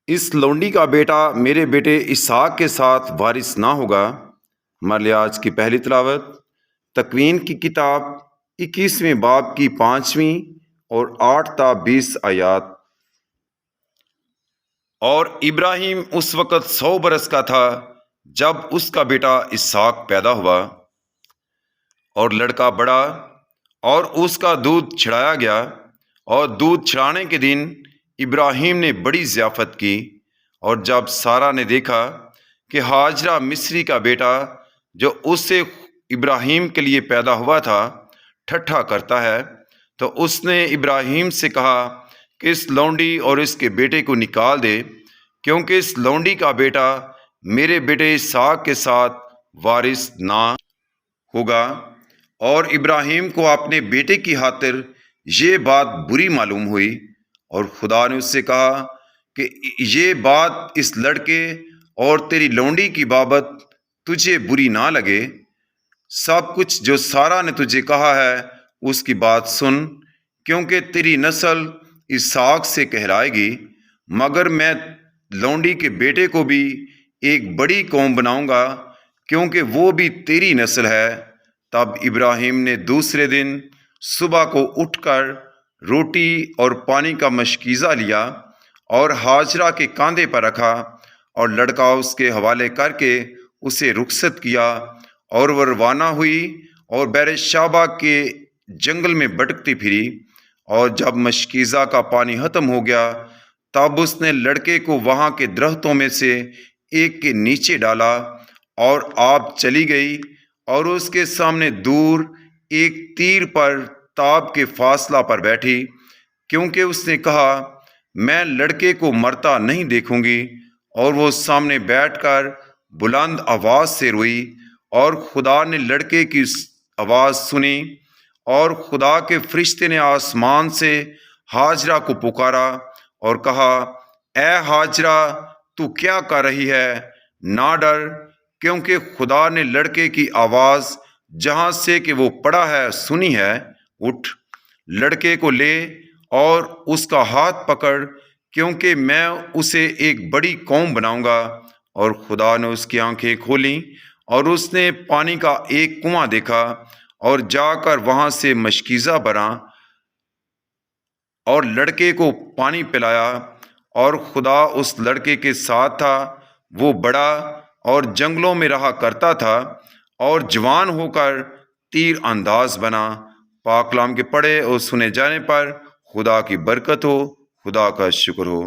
اس لونڈی کا بیٹا میرے بیٹے اسحاق کے ساتھ وارث نہ ہوگا۔ ہمارے آج کی پہلی تلاوت تکوین کی کتاب 21ویں باب کی 5ویں اور 8 تا 20 آیات۔ اور ابراہیم اس وقت 100 برس کا تھا جب اس کا بیٹا اسحاق پیدا ہوا، اور لڑکا بڑا اور اس کا دودھ چھڑایا گیا، اور دودھ چھڑانے کے دن ابراہیم نے بڑی ضیافت کی۔ اور جب سارا نے دیکھا کہ ہاجرہ مصری کا بیٹا جو اس سے ابراہیم کے لیے پیدا ہوا تھا ٹھٹھا کرتا ہے، تو اس نے ابراہیم سے کہا کہ اس لونڈی اور اس کے بیٹے کو نکال دے، کیونکہ اس لونڈی کا بیٹا میرے بیٹے اسحاق کے ساتھ وارث نہ ہوگا۔ اور ابراہیم کو اپنے بیٹے کی خاطر یہ بات بری معلوم ہوئی، اور خدا نے اس سے کہا کہ یہ بات اس لڑکے اور تیری لونڈی کی بابت تجھے بری نہ لگے۔ سب کچھ جو سارا نے تجھے کہا ہے اس کی بات سن، کیونکہ تیری نسل اسحاق سے کہلائے گی، مگر میں لونڈی کے بیٹے کو بھی ایک بڑی قوم بناؤں گا، کیونکہ وہ بھی تیری نسل ہے۔ تب ابراہیم نے دوسرے دن صبح کو اٹھ کر روٹی اور پانی کا مشکیزہ لیا اور ہاجرہ کے کاندھے پر رکھا، اور لڑکا اس کے حوالے کر کے اسے رخصت کیا، اور وہ روانہ ہوئی اور بیر شابہ کے جنگل میں بھٹکتی پھری۔ اور جب مشکیزہ کا پانی ختم ہو گیا، تب اس نے لڑکے کو وہاں کے درختوں میں سے ایک کے نیچے ڈالا، اور آپ چلی گئی اور اس کے سامنے دور ایک تیر پر تاب کے فاصلہ پر بیٹھی، کیونکہ اس نے کہا میں لڑکے کو مرتا نہیں دیکھوں گی۔ اور وہ سامنے بیٹھ کر بلند آواز سے روئی، اور خدا نے لڑکے کی آواز سنی، اور خدا کے فرشتے نے آسمان سے ہاجرہ کو پکارا اور کہا اے ہاجرہ تو کیا کر رہی ہے؟ نہ ڈر، کیونکہ خدا نے لڑکے کی آواز جہاں سے کہ وہ پڑا ہے سنی ہے۔ اٹھ، لڑکے کو لے اور اس کا ہاتھ پکڑ، کیونکہ میں اسے ایک بڑی قوم بناؤں گا۔ اور خدا نے اس کی آنکھیں کھولیں، اور اس نے پانی کا ایک کنواں دیکھا، اور جا کر وہاں سے مشکیزہ بھرا اور لڑکے کو پانی پلایا۔ اور خدا اس لڑکے کے ساتھ تھا، وہ بڑا اور جنگلوں میں رہا کرتا تھا، اور جوان ہو کر تیر انداز بنا۔ پاک کلام کے پڑھے اور سنے جانے پر خدا کی برکت ہو، خدا کا شکر ہو۔